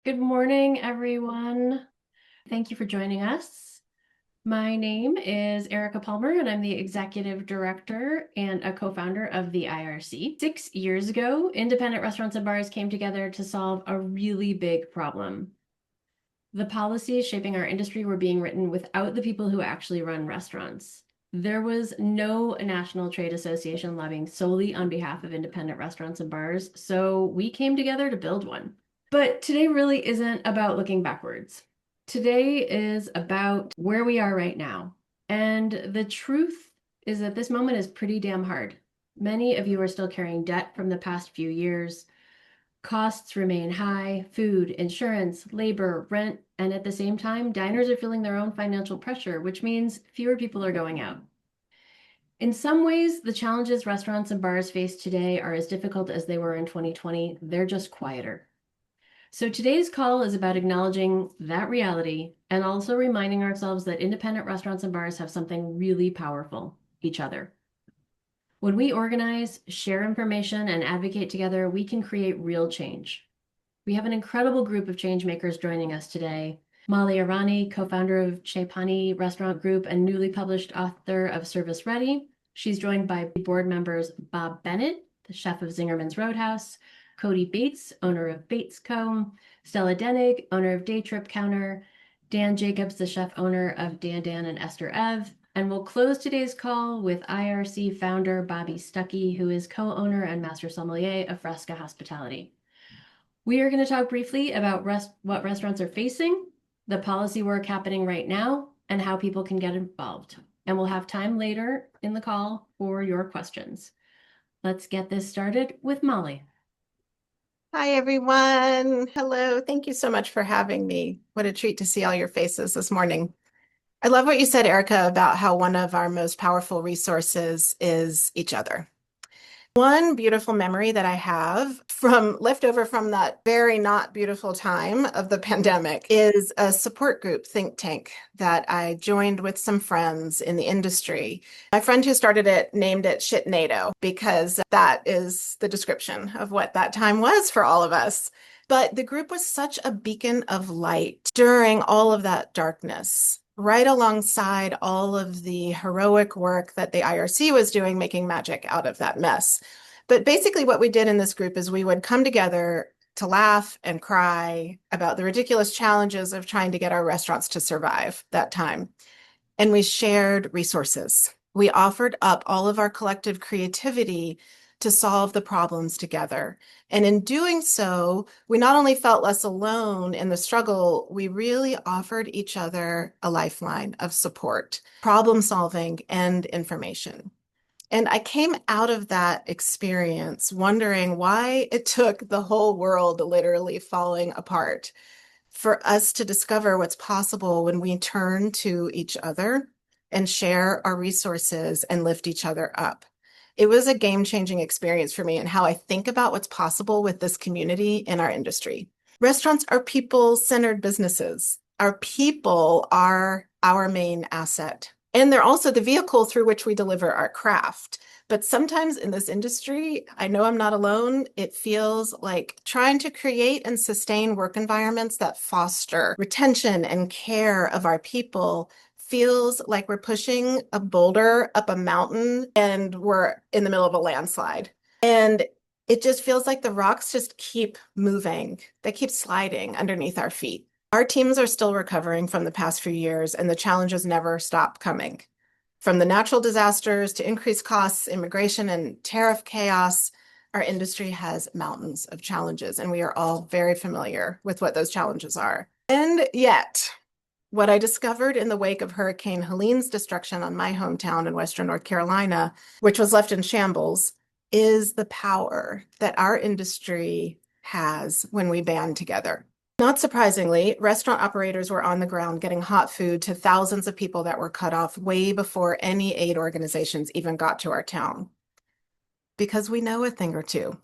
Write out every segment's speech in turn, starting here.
Good morning, everyone. Thank you for joining us. My name is Erica Palmer, and I'm the Executive Director and a co-founder of the IRC. 6 years ago, independent restaurants and bars came together to solve a really big problem. The policies shaping our industry were being written without the people who actually run restaurants. There was no national trade association lobbying solely on behalf of independent restaurants and bars, so we came together to build one. But today really isn't about looking backwards. Today is about where we are right now. And the truth is that this moment is pretty damn hard. Many of you are still carrying debt from the past few years. Costs remain high: food, insurance, labor, rent, and at the same time, diners are feeling their own financial pressure, which means fewer people are going out. In some ways, the challenges restaurants and bars face today are as difficult as they were in 2020. They're just quieter. So today's call is about acknowledging that reality and also reminding ourselves that independent restaurants and bars have something really powerful: each other. When we organize, share information, and advocate together, we can create real change. We have an incredible group of change makers joining us today. Molly Arani, co-founder of Chepani Restaurant Group and newly published author of Service Ready. She's joined by board members Bob Bennett, the chef of Zingerman's Roadhouse, Cody Bates, owner of Bates Co., Stella Denig, owner of Day Trip Counter, Dan Jacobs, the chef owner of Dan Dan and Esther Ev. And we'll close today's call with IRC founder Bobby Stuckey, who is co-owner and master sommelier of Fresca Hospitality. We are going to talk briefly about what restaurants are facing, the policy work happening right now, and how people can get involved. And we'll have time later in the call for your questions. Let's get this started with Molly. Hi, everyone. Hello. Thank you so much for having me. What a treat to see all your faces this morning. I love what you said, Erica, about how one of our most powerful resources is each other. One beautiful memory that I have left over from that very not beautiful time of the pandemic is a support group think tank that I joined with some friends in the industry. My friend who started it named it Shitnado because that is the description of what that time was for all of us. But the group was such a beacon of light during all of that darkness, right alongside all of the heroic work that the IRC was doing, making magic out of that mess. But basically what we did in this group is we would come together to laugh and cry about the ridiculous challenges of trying to get our restaurants to survive that time. And we shared resources. We offered up all of our collective creativity to solve the problems together. And in doing so, we not only felt less alone in the struggle, we really offered each other a lifeline of support, problem solving, and information. And I came out of that experience wondering why it took the whole world literally falling apart for us to discover what's possible when we turn to each other and share our resources and lift each other up. It was a game-changing experience for me and how I think about what's possible with this community in our industry. Restaurants are people-centered businesses. Our people are our main asset. And they're also the vehicle through which we deliver our craft. But sometimes in this industry, I know I'm not alone, it feels like trying to create and sustain work environments that foster retention and care of our people feels like we're pushing a boulder up a mountain and we're in the middle of a landslide. And it just feels like the rocks just keep moving. They keep sliding underneath our feet. Our teams are still recovering from the past few years, and the challenges never stop coming. From the natural disasters to increased costs, immigration, and tariff chaos, our industry has mountains of challenges, and we are all very familiar with what those challenges are. And yet, what I discovered in the wake of Hurricane Helene's destruction on my hometown in Western North Carolina, which was left in shambles, is the power that our industry has when we band together. Not surprisingly, restaurant operators were on the ground getting hot food to thousands of people that were cut off way before any aid organizations even got to our town. Because we know a thing or two.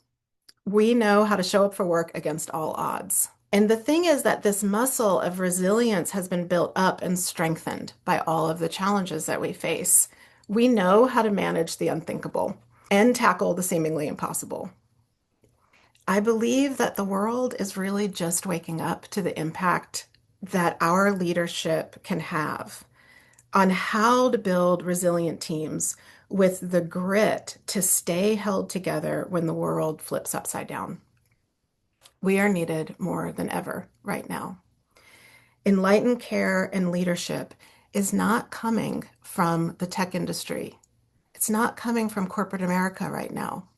We know how to show up for work against all odds. And the thing is that this muscle of resilience has been built up and strengthened by all of the challenges that we face. We know how to manage the unthinkable and tackle the seemingly impossible. I believe that the world is really just waking up to the impact that our leadership can have on how to build resilient teams with the grit to stay held together when the world flips upside down. We are needed more than ever right now. Enlightened care and leadership is not coming from the tech industry. It's not coming from corporate America right now.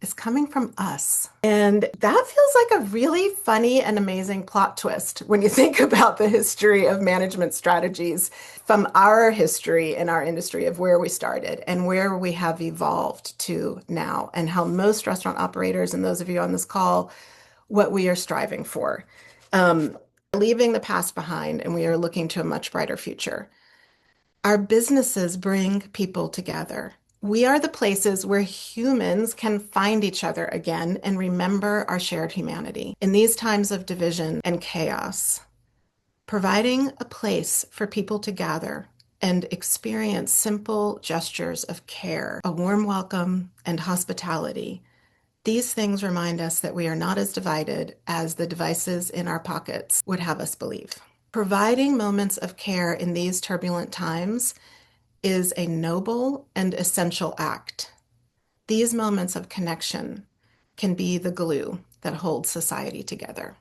It's coming from us. And that feels like a really funny and amazing plot twist when you think about the history of management strategies from our history in our industry of where we started and where we have evolved to now, and how most restaurant operators and those of you on this call, what we are striving for. Leaving the past behind, and we are looking to a much brighter future. Our businesses bring people together. We are the places where humans can find each other again and remember our shared humanity. In these times of division and chaos, providing a place for people to gather and experience simple gestures of care, a warm welcome, and hospitality. These things remind us that we are not as divided as the devices in our pockets would have us believe. Providing moments of care in these turbulent times is a noble and essential act. These moments of connection can be the glue that holds society together.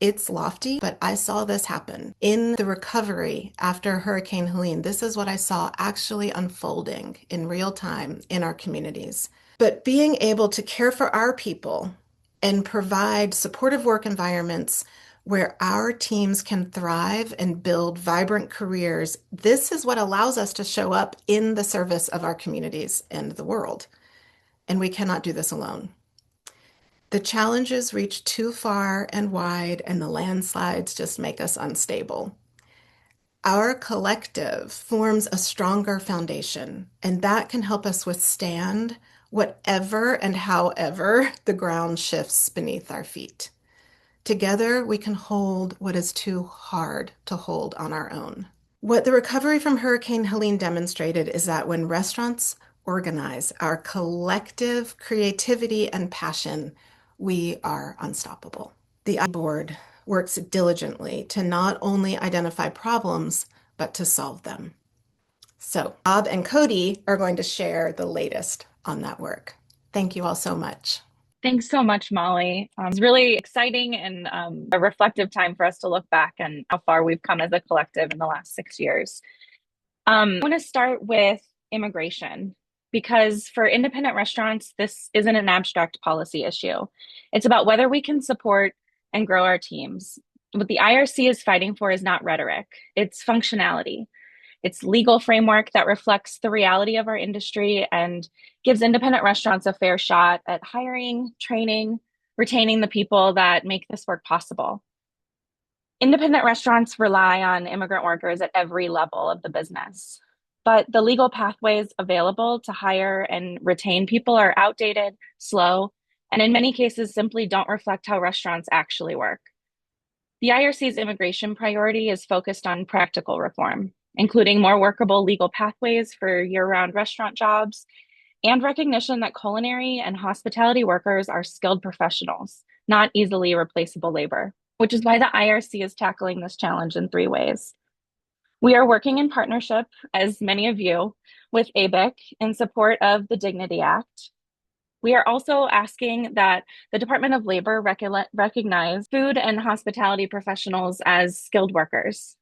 It's lofty, but I saw this happen in the recovery after Hurricane Helene. This is what I saw actually unfolding in real time in our communities. But being able to care for our people and provide supportive work environments where our teams can thrive and build vibrant careers, this is what allows us to show up in the service of our communities and the world. And we cannot do this alone. The challenges reach too far and wide, and the landslides just make us unstable. Our collective forms a stronger foundation, and that can help us withstand whatever and however the ground shifts beneath our feet. Together, we can hold what is too hard to hold on our own. What the recovery from Hurricane Helene demonstrated is that when restaurants organize our collective creativity and passion, we are unstoppable. The board works diligently to not only identify problems, but to solve them. So Bob and Cody are going to share the latest on that work. Thank you all so much. Thanks so much, Molly. It's really exciting and a reflective time for us to look back and how far we've come as a collective in the last 6 years. I want to start with immigration because for independent restaurants, this isn't an abstract policy issue. It's about whether we can support and grow our teams. What the IRC is fighting for is not rhetoric, it's functionality. It's legal framework that reflects the reality of our industry and gives independent restaurants a fair shot at hiring, training, retaining the people that make this work possible. Independent restaurants rely on immigrant workers at every level of the business, but the legal pathways available to hire and retain people are outdated, slow, and in many cases simply don't reflect how restaurants actually work. The IRC's immigration priority is focused on practical reform, including more workable legal pathways for year-round restaurant jobs and recognition that culinary and hospitality workers are skilled professionals, not easily replaceable labor, which is why the IRC is tackling this challenge in 3 ways. We are working in partnership, as many of you, with ABIC in support of the Dignity Act. We are also asking that the Department of Labor recognize food and hospitality professionals as skilled workers.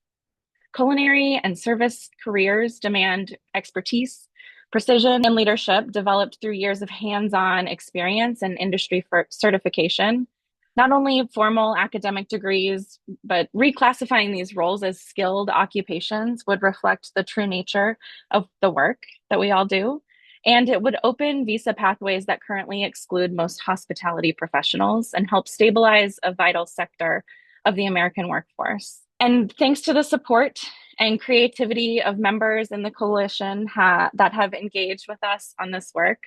Culinary and service careers demand expertise, precision, and leadership developed through years of hands-on experience and industry certification. Not only formal academic degrees, but reclassifying these roles as skilled occupations would reflect the true nature of the work that we all do. And it would open visa pathways that currently exclude most hospitality professionals and help stabilize a vital sector of the American workforce. And thanks to the support and creativity of members in the coalition that have engaged with us on this work,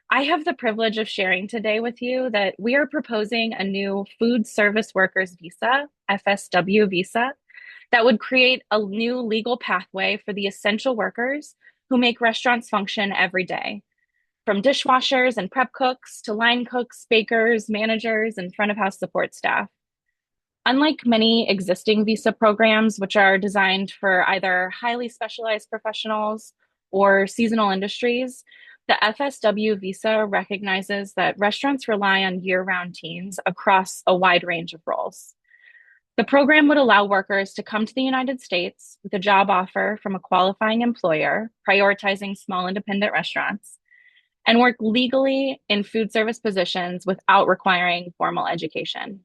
I have the privilege of sharing today with you that we are proposing a new Food Service Workers Visa, FSW visa, that would create a new legal pathway for the essential workers who make restaurants function every day. from dishwashers and prep cooks to line cooks, bakers, managers, and front of house support staff. Unlike many existing visa programs, which are designed for either highly specialized professionals or seasonal industries, the FSW visa recognizes that restaurants rely on year-round teams across a wide range of roles. The program would allow workers to come to the United States with a job offer from a qualifying employer, prioritizing small independent restaurants, and work legally in food service positions without requiring formal education.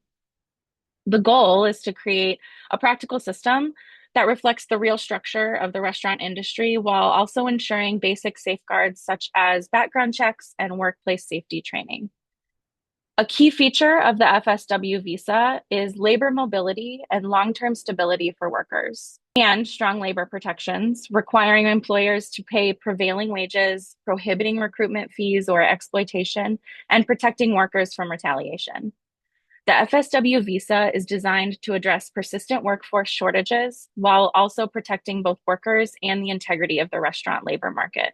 The goal is to create a practical system that reflects the real structure of the restaurant industry while also ensuring basic safeguards such as background checks and workplace safety training. A key feature of the FSW visa is labor mobility and long-term stability for workers, and strong labor protections requiring employers to pay prevailing wages, prohibiting recruitment fees or exploitation, and protecting workers from retaliation. The FSW visa is designed to address persistent workforce shortages while also protecting both workers and the integrity of the restaurant labor market.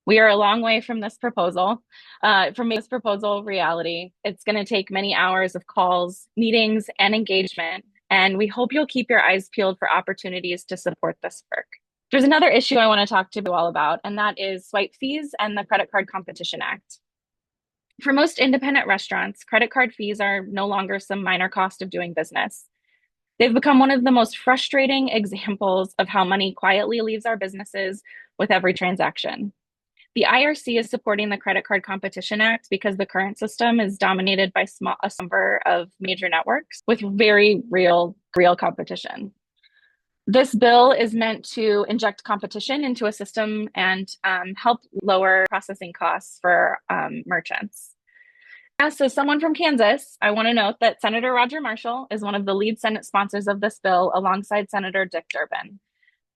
We are a long way from this proposal, reality. It's going to take many hours of calls, meetings, and engagement, and we hope you'll keep your eyes peeled for opportunities to support this work. There's another issue I want to talk to you all about, and that is swipe fees and the Credit Card Competition Act. For most independent restaurants, credit card fees are no longer some minor cost of doing business. They've become one of the most frustrating examples of how money quietly leaves our businesses with every transaction. The IRC is supporting the Credit Card Competition Act because the current system is dominated by a number of major networks with very real competition. This bill is meant to inject competition into a system and help lower processing costs for merchants. As someone from Kansas, I want to note that Senator Roger Marshall is one of the lead Senate sponsors of this bill alongside Senator Dick Durbin.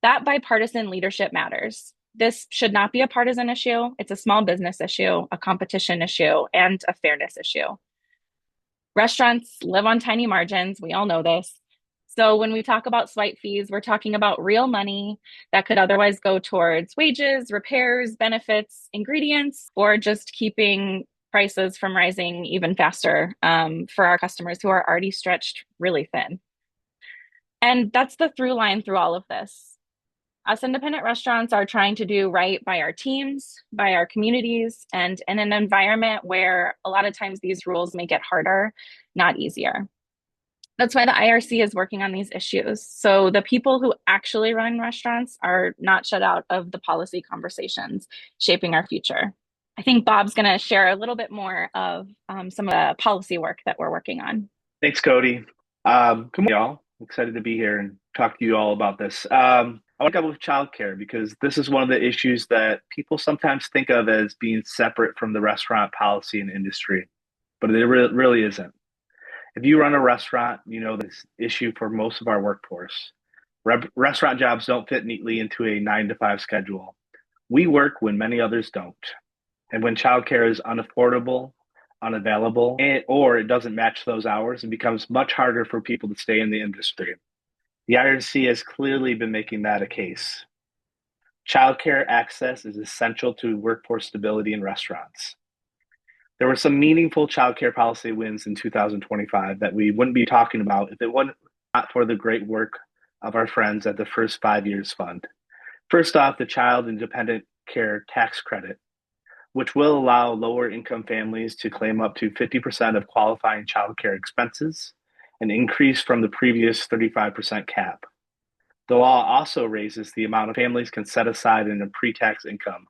That bipartisan leadership matters. This should not be a partisan issue. It's a small business issue, a competition issue, and a fairness issue. Restaurants live on tiny margins. We all know this. So when we talk about swipe fees, we're talking about real money that could otherwise go towards wages, repairs, benefits, ingredients, or just keeping prices from rising even faster for our customers who are already stretched really thin. And that's the through line through all of this. Us independent restaurants are trying to do right by our teams, by our communities, and in an environment where a lot of times these rules make it harder, not easier. That's why the IRC is working on these issues. So the people who actually run restaurants are not shut out of the policy conversations shaping our future. I think Bob's going to share a little bit more of some of the policy work that we're working on. Thanks, Cody. Good morning, y'all. Excited to be here and talk to you all about this. I want to go with childcare because this is one of the issues that people sometimes think of as being separate from the restaurant policy and industry, but it really isn't. If you run a restaurant, you know this issue for most of our workforce. Restaurant jobs don't fit neatly into a 9-to-5 schedule. We work when many others don't. And when childcare is unaffordable, unavailable, or it doesn't match those hours, it becomes much harder for people to stay in the industry. The IRC has clearly been making that a case. Childcare access is essential to workforce stability in restaurants. There were some meaningful childcare policy wins in 2025 that we wouldn't be talking about if it weren't for the great work of our friends at the First 5 Years Fund. First off, the Child and Dependent Care Tax Credit, which will allow lower income families to claim up to 50% of qualifying childcare expenses, an increase from the previous 35% cap. The law also raises the amount of families can set aside in a pre-tax income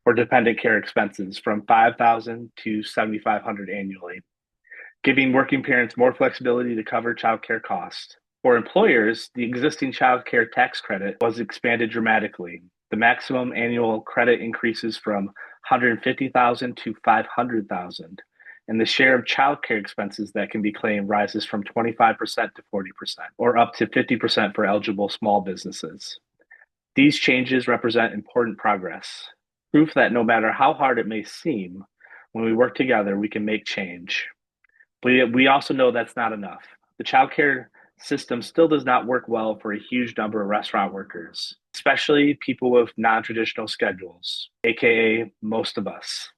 for dependent care expenses from $5,000 to $7,500 annually, giving working parents more flexibility to cover childcare costs. For employers, the existing childcare tax credit was expanded dramatically. The maximum annual credit increases from $150,000 to $500,000, and the share of childcare expenses that can be claimed rises from 25% to 40%, or up to 50% for eligible small businesses. These changes represent important progress, proof that no matter how hard it may seem, when we work together, we can make change. But we also know that's not enough. The childcare system still does not work well for a huge number of restaurant workers, especially people with non-traditional schedules, aka most of us.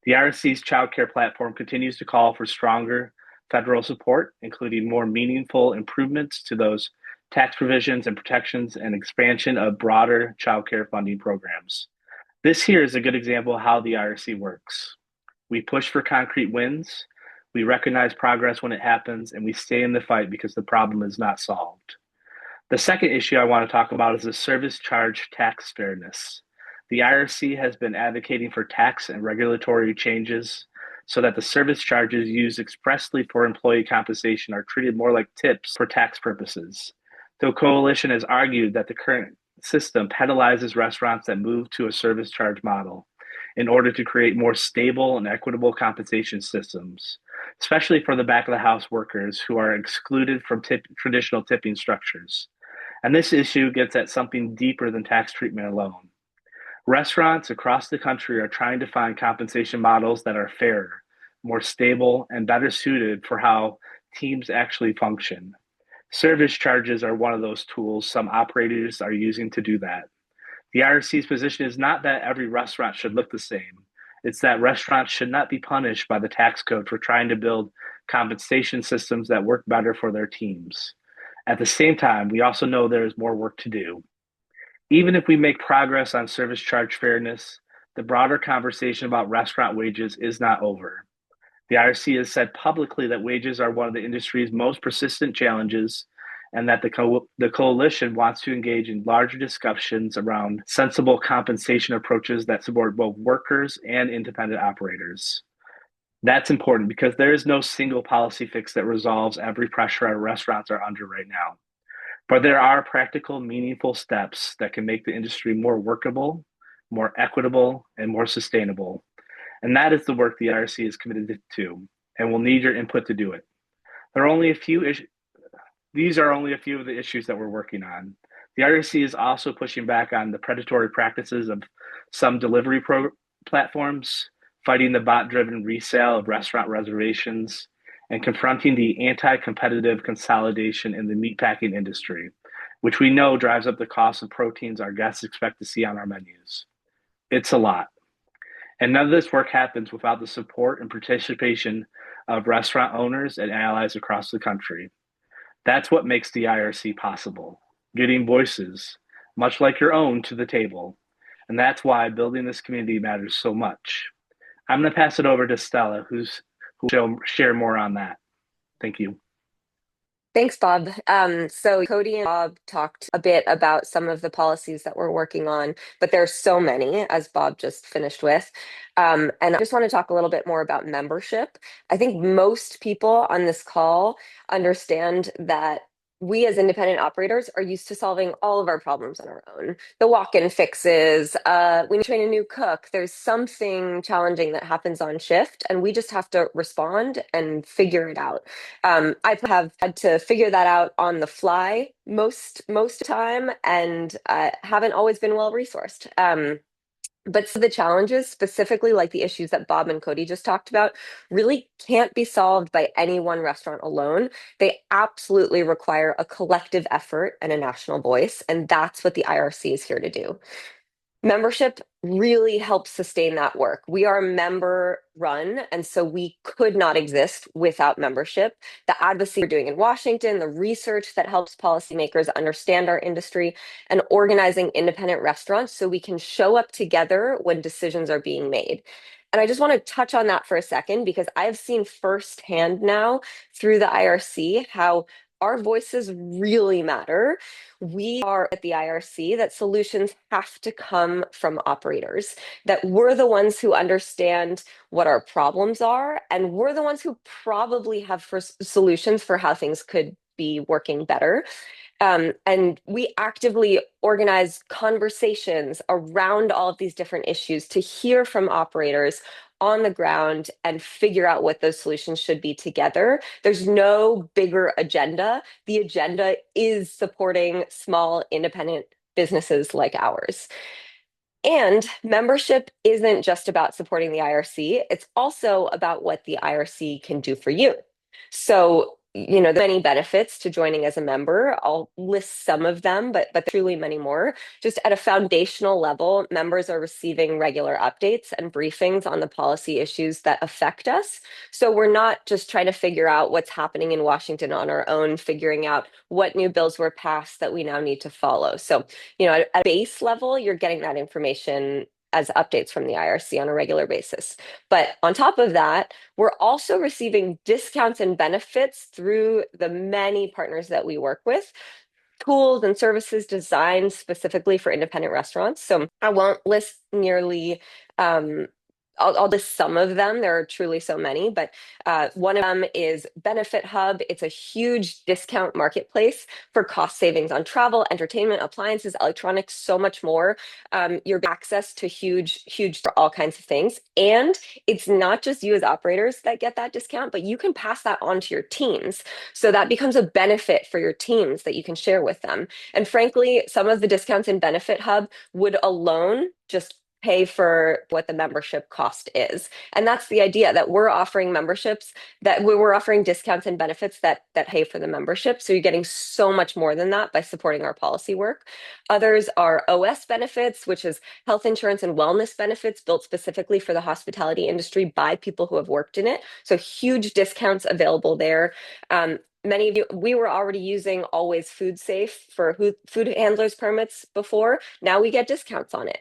The IRC's childcare platform continues to call for stronger federal support, including more meaningful improvements to those tax provisions and protections and expansion of broader childcare funding programs. This here is a good example of how the IRC works. We push for concrete wins, we recognize progress when it happens, and we stay in the fight because the problem is not solved. The second issue I want to talk about is the service charge tax fairness. The IRC has been advocating for tax and regulatory changes so that the service charges used expressly for employee compensation are treated more like tips for tax purposes. The coalition has argued that the current system penalizes restaurants that move to a service charge model in order to create more stable and equitable compensation systems, especially for the back of the house workers who are excluded from traditional tipping structures. And this issue gets at something deeper than tax treatment alone. Restaurants across the country are trying to find compensation models that are fairer, more stable, and better suited for how teams actually function. Service charges are one of those tools some operators are using to do that. The IRC's position is not that every restaurant should look the same. It's that restaurants should not be punished by the tax code for trying to build compensation systems that work better for their teams. At the same time, we also know there is more work to do. Even if we make progress on service charge fairness, the broader conversation about restaurant wages is not over. The IRC has said publicly that wages are one of the industry's most persistent challenges and that the coalition wants to engage in larger discussions around sensible compensation approaches that support both workers and independent operators. That's important because there is no single policy fix that resolves every pressure our restaurants are under right now. But there are practical, meaningful steps that can make the industry more workable, more equitable, and more sustainable. And that is the work the IRC is committed to, and will need your input to do it. There are only a few These are only a few of the issues that we're working on. The IRC is also pushing back on the predatory practices of some delivery platforms, fighting the bot-driven resale of restaurant reservations, and confronting the anti-competitive consolidation in the meatpacking industry, which we know drives up the cost of proteins our guests expect to see on our menus. It's a lot. And none of this work happens without the support and participation of restaurant owners and allies across the country. That's what makes the IRC possible, getting voices, much like your own, to the table. And that's why building this community matters so much. I'm going to pass it over to Stella, who will share more on that. Thank you. Thanks, Bob. So Cody and Bob talked a bit about some of the policies that we're working on, but there's so many, as Bob just finished with. And I just want to talk a little bit more about membership. I think most people on this call understand that we as independent operators are used to solving all of our problems on our own. The walk-in fixes, when you train a new cook, there's something challenging that happens on shift, and we just have to respond and figure it out. I have had to figure that out on the fly most of the time, and haven't always been well resourced. But the challenges, specifically like the issues that Bob and Cody just talked about, really can't be solved by any one restaurant alone. They absolutely require a collective effort and a national voice, and that's what the IRC is here to do. Membership really helps sustain that work. We are member run, and so we could not exist without membership. The advocacy we're doing in Washington, the research that helps policymakers understand our industry, and organizing independent restaurants so we can show up together when decisions are being made. And I just want to touch on that for a second because I've seen firsthand now through the IRC how our voices really matter. We are at the IRC that solutions have to come from operators, that we're the ones who understand what our problems are, and we're the ones who probably have solutions for how things could be working better. And we actively organize conversations around all of these different issues to hear from operators on the ground and figure out what those solutions should be together. There's no bigger agenda. The agenda is supporting small independent businesses like ours. And membership isn't just about supporting the IRC, it's also about what the IRC can do for you. So many benefits to joining as a member. I'll list some of them, but truly many more. Just at a foundational level, members are receiving regular updates and briefings on the policy issues that affect us. So we're not just trying to figure out what's happening in Washington on our own, figuring out what new bills were passed that we now need to follow. So, at a base level, you're getting that information as updates from the IRC on a regular basis. But on top of that, we're also receiving discounts and benefits through the many partners that we work with, tools and services designed specifically for independent restaurants. So I won't list nearly, I'll list some of them. There are truly so many, but one of them is Benefit Hub. It's a huge discount marketplace for cost savings on travel, entertainment, appliances, electronics, so much more. Your access to huge for all kinds of things. And it's not just you as operators that get that discount, but you can pass that on to your teams. So that becomes a benefit for your teams that you can share with them. And frankly, some of the discounts in Benefit Hub would alone just pay for what the membership cost is. And that's the idea, that we're offering memberships, that we're offering discounts and benefits that pay for the membership. So you're getting so much more than that by supporting our policy work. Others are OS benefits, which is health insurance and wellness benefits built specifically for the hospitality industry by people who have worked in it. So huge discounts available there. Many of you, we were already using Always Food Safe for food handlers permits before. Now we get discounts on it.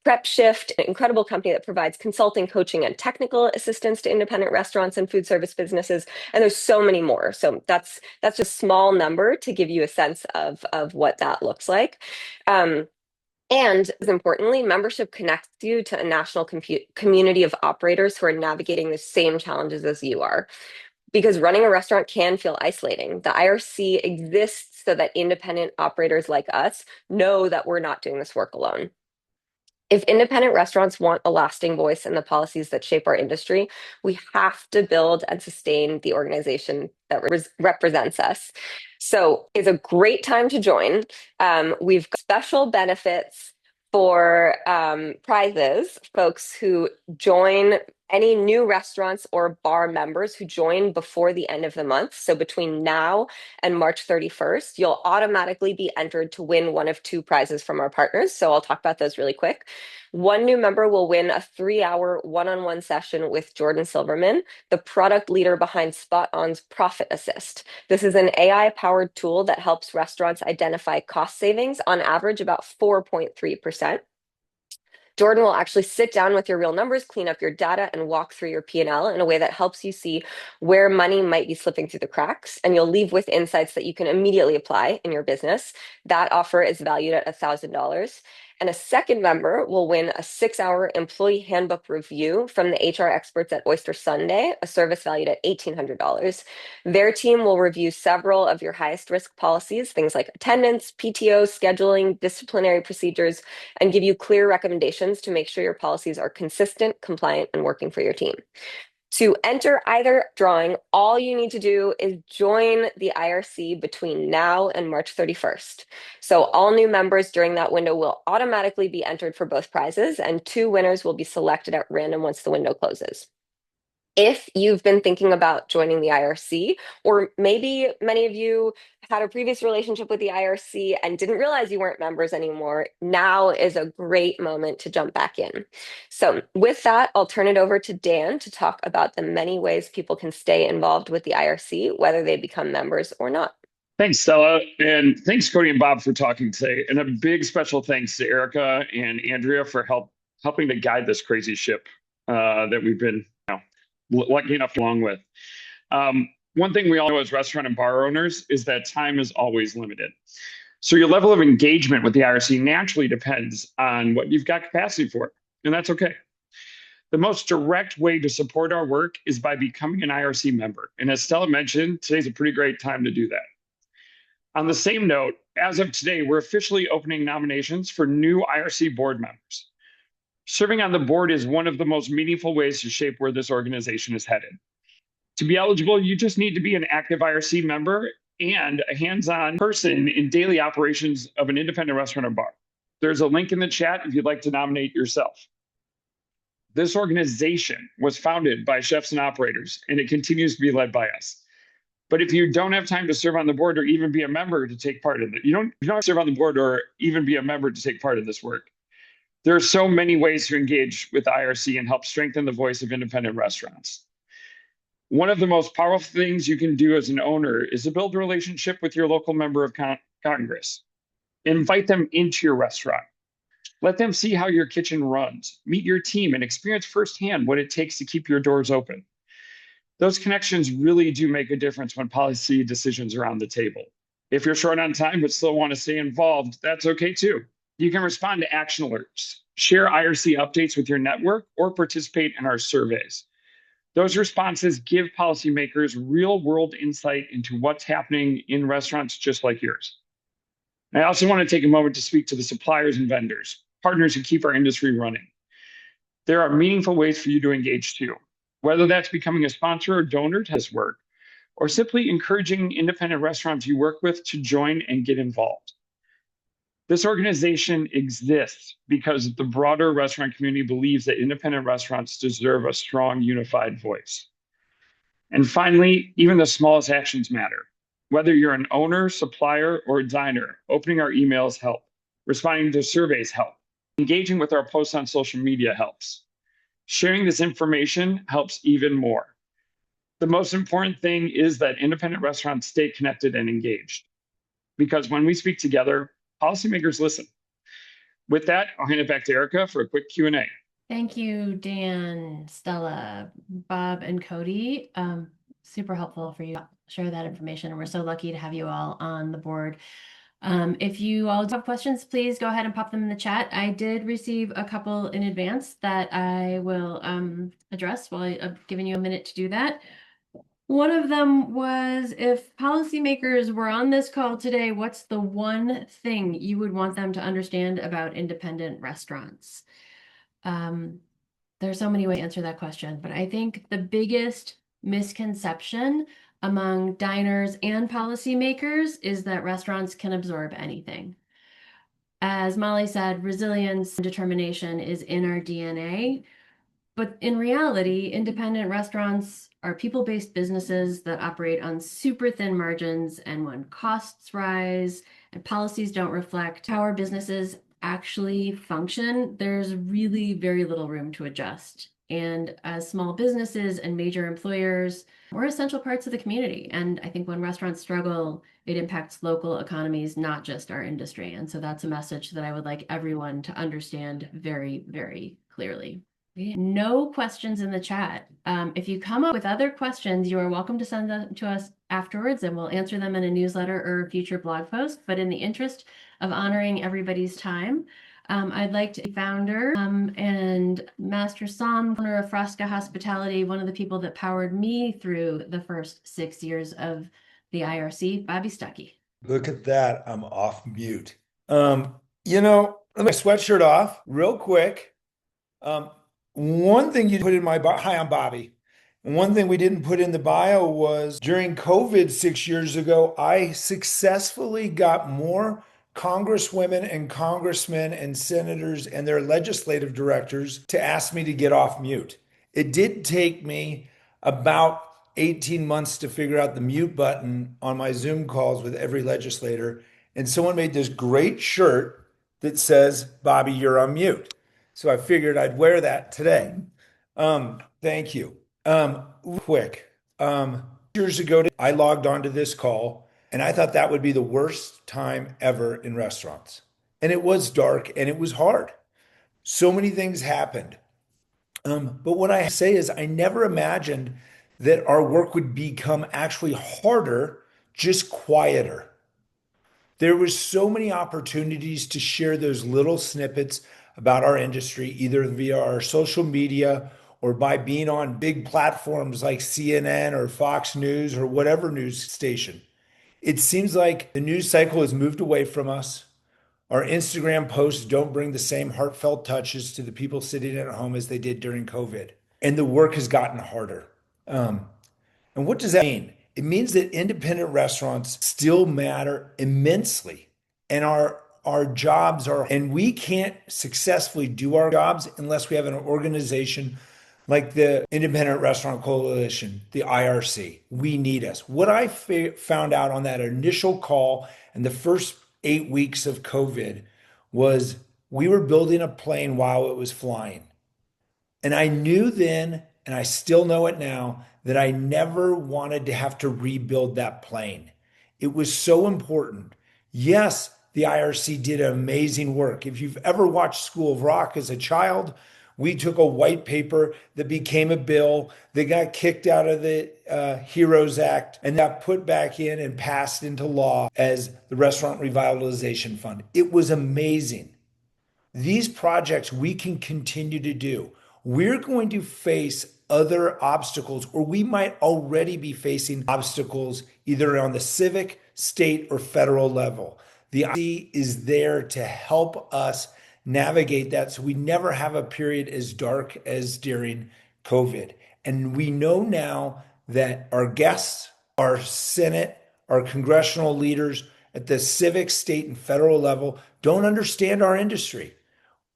Prep Shift, an incredible company that provides consulting, coaching, and technical assistance to independent restaurants and food service businesses. And there's so many more. So that's just a small number to give you a sense of what that looks like. And as importantly, membership connects you to a national community of operators who are navigating the same challenges as you are. Because running a restaurant can feel isolating. The IRC exists so that independent operators like us know that we're not doing this work alone. If independent restaurants want a lasting voice in the policies that shape our industry, we have to build and sustain the organization that represents us. So it's a great time to join. We've got special benefits for prizes, folks who join, any new restaurants or bar members who join before the end of the month. So between now and March 31st, you'll automatically be entered to win one of two prizes from our partners. So I'll talk about those really quick. One new member will win a 3-hour one-on-one session with Jordan Silverman, the product leader behind Spot On's Profit Assist. This is an AI-powered tool that helps restaurants identify cost savings, on average about 4.3%. Jordan will actually sit down with your real numbers, clean up your data, and walk through your P&L in a way that helps you see where money might be slipping through the cracks, and you'll leave with insights that you can immediately apply in your business. That offer is valued at $1,000. And a second member will win a 6-hour employee handbook review from the HR experts at Oyster Sunday, a service valued at $1,800. Their team will review several of your highest risk policies, things like attendance, PTO, scheduling, disciplinary procedures, and give you clear recommendations to make sure your policies are consistent, compliant, and working for your team. To enter either drawing, all you need to do is join the IRC between now and March 31st. So all new members during that window will automatically be entered for both prizes, and 2 winners will be selected at random once the window closes. If you've been thinking about joining the IRC, or maybe many of you had a previous relationship with the IRC and didn't realize you weren't members anymore, now is a great moment to jump back in. So with that, I'll turn it over to Dan to talk about the many ways people can stay involved with the IRC, whether they become members or not. Thanks, Stella. And thanks, Cody and Bob, for talking today. And a big special thanks to Erica and Andrea for helping to guide this crazy ship that we've been lucky enough along with. One thing we all know as restaurant and bar owners is that time is always limited. So your level of engagement with the IRC naturally depends on what you've got capacity for, and that's okay. The most direct way to support our work is by becoming an IRC member. And as Stella mentioned, today's a pretty great time to do that. On the same note, as of today, we're officially opening nominations for new IRC board members. Serving on the board is one of the most meaningful ways to shape where this organization is headed. To be eligible, you just need to be an active IRC member and a hands-on person in daily operations of an independent restaurant or bar. There's a link in the chat if you'd like to nominate yourself. This organization was founded by chefs and operators, and it continues to be led by us. But if you don't have time to serve on the board or even be a member to take part in it, you don't serve on the board or even be a member to take part in this work. There are so many ways to engage with IRC and help strengthen the voice of independent restaurants. One of the most powerful things you can do as an owner is to build a relationship with your local member of Congress. Invite them into your restaurant. Let them see how your kitchen runs, meet your team, and experience firsthand what it takes to keep your doors open. Those connections really do make a difference when policy decisions are on the table. If you're short on time but still want to stay involved, that's okay too. You can respond to action alerts, share IRC updates with your network, or participate in our surveys. Those responses give policymakers real-world insight into what's happening in restaurants just like yours. I also want to take a moment to speak to the suppliers and vendors, partners who keep our industry running. There are meaningful ways for you to engage too, whether that's becoming a sponsor or donor to this work, or simply encouraging independent restaurants you work with to join and get involved. This organization exists because the broader restaurant community believes that independent restaurants deserve a strong, unified voice. And finally, even the smallest actions matter. Whether you're an owner, supplier, or diner, opening our emails help. Responding to surveys help. Engaging with our posts on social media helps. Sharing this information helps even more. The most important thing is that independent restaurants stay connected and engaged. Because when we speak together, policymakers listen. With that, I'll hand it back to Erica for a quick Q&A. Thank you, Dan, Stella, Bob, and Cody. Super helpful for you to share that information. And we're so lucky to have you all on the board. If you all have questions, please go ahead and pop them in the chat. I did receive a couple in advance that I will address while I'm giving you a minute to do that. One of them was, if policymakers were on this call today, what's the one thing you would want them to understand about independent restaurants? There's so many ways to answer that question, but I think the biggest misconception among diners and policymakers is that restaurants can absorb anything. As Molly said, resilience and determination is in our DNA. But in reality, independent restaurants are people-based businesses that operate on super thin margins, and when costs rise and policies don't reflect how our businesses actually function, there's really very little room to adjust. And as small businesses and major employers, we're essential parts of the community. And I think when restaurants struggle, it impacts local economies, not just our industry. And so that's a message that I would like everyone to understand very, very clearly. No questions in the chat. If you come up with other questions, you are welcome to send them to us afterwards, and we'll answer them in a newsletter or a future blog post. But in the interest of honoring everybody's time, I'd like to founder and master som, owner of Frasca Hospitality, one of the people that powered me through the first 6 years of the IRC, Bobby Stuckey. Look at that. I'm off mute. Let my sweatshirt off real quick. One thing you put in my bio, hi, I'm Bobby. And one thing we didn't put in the bio was during COVID 6 years ago, I successfully got more congresswomen and congressmen and senators and their legislative directors to ask me to get off mute. It did take me about 18 months to figure out the mute button on my Zoom calls with every legislator. And someone made this great shirt that says, Bobby, you're on mute. So I figured I'd wear that today. Thank you. Quick. Years ago, I logged onto this call and I thought that would be the worst time ever in restaurants. And it was dark and it was hard. So many things happened. But what I say is I never imagined that our work would become actually harder, just quieter. There was so many opportunities to share those little snippets about our industry, either via our social media or by being on big platforms like CNN or Fox News or whatever news station. It seems like the news cycle has moved away from us. Our Instagram posts don't bring the same heartfelt touches to the people sitting at home as they did during COVID. And the work has gotten harder. And what does that mean? It means that independent restaurants still matter immensely. And our jobs are, and we can't successfully do our jobs unless we have an organization like the Independent Restaurant Coalition, the IRC. We need us. What I found out on that initial call and the first 8 weeks of COVID was we were building a plane while it was flying. And I knew then, and I still know it now, that I never wanted to have to rebuild that plane. It was so important. Yes, the IRC did amazing work. If you've ever watched School of Rock as a child, we took a white paper that became a bill that got kicked out of the HEROES Act and got put back in and passed into law as the Restaurant Revitalization Fund. It was amazing. These projects we can continue to do. We're going to face other obstacles, or we might already be facing obstacles either on the civic, state, or federal level. The IRC is there to help us navigate that so we never have a period as dark as during COVID. And we know now that our guests, our Senate, our congressional leaders at the civic, state, and federal level don't understand our industry.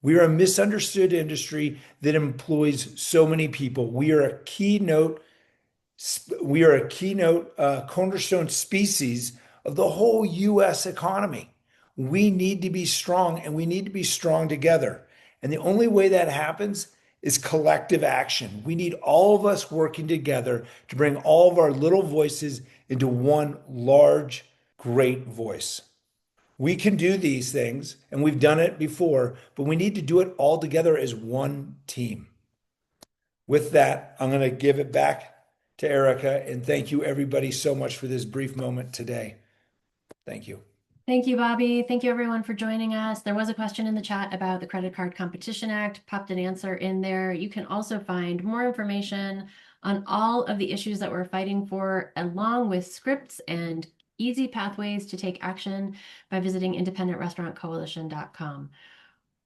We are a misunderstood industry that employs so many people. We are a keynote cornerstone species of the whole US economy. We need to be strong, and we need to be strong together. And the only way that happens is collective action. We need all of us working together to bring all of our little voices into one large, great voice. We can do these things, and we've done it before, but we need to do it all together as one team. With that, I'm going to give it back to Erica, and thank you everybody so much for this brief moment today. Thank you. Thank you, Bobby. Thank you, everyone, for joining us. There was a question in the chat about the Credit Card Competition Act. Popped an answer in there. You can also find more information on all of the issues that we're fighting for, along with scripts and easy pathways to take action by visiting independentrestaurantcoalition.com.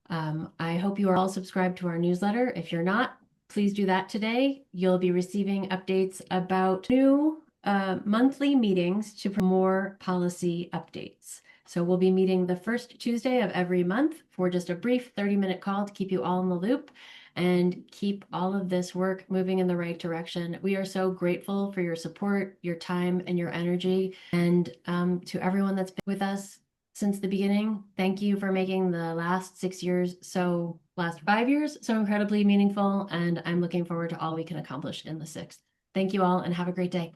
I hope you are all subscribed to our newsletter. If you're not, please do that today. You'll be receiving updates about new monthly meetings to more policy updates. So we'll be meeting the first Tuesday of every month for just a brief 30-minute call to keep you all in the loop and keep all of this work moving in the right direction. We are so grateful for your support, your time, and your energy. And to everyone that's been with us since the beginning, thank you for making the last 5 years so incredibly meaningful. And I'm looking forward to all we can accomplish in the 6th. Thank you all and have a great day.